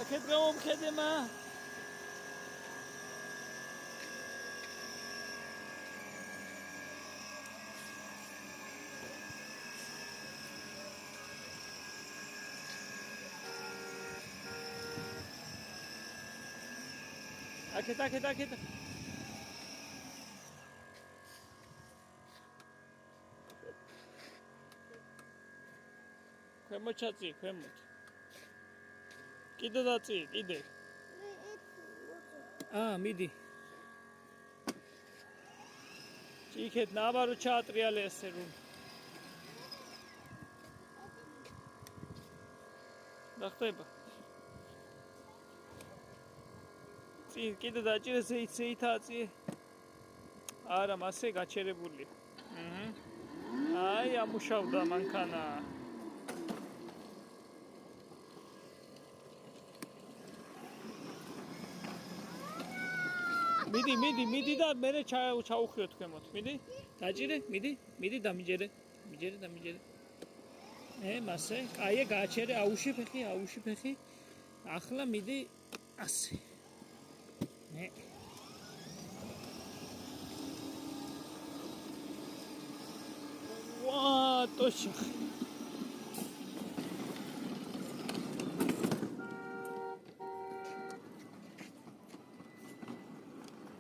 აქეთ გამომხედე მა. აქეთ. ქვემოთ ჩაწი, ქვემოთ. კიდე დაწი, კიდე. მიდი. იქეთ ნაბარო ჩაატრიალე ესე რომ. დახტება. კიდე დაჭირე ზეითაცი. არა, მასე გაჩერებული. აი, ამუშავდა მანქანა. მიდი და მე ჩაუხიო თქვენოთ. მიდი. დაჭირე, მიდი დამიჯერე. მიჯერე. მასე, კაია გააჩერე, აუში ფეხი. ახლა მიდი ასე. ვა, точно.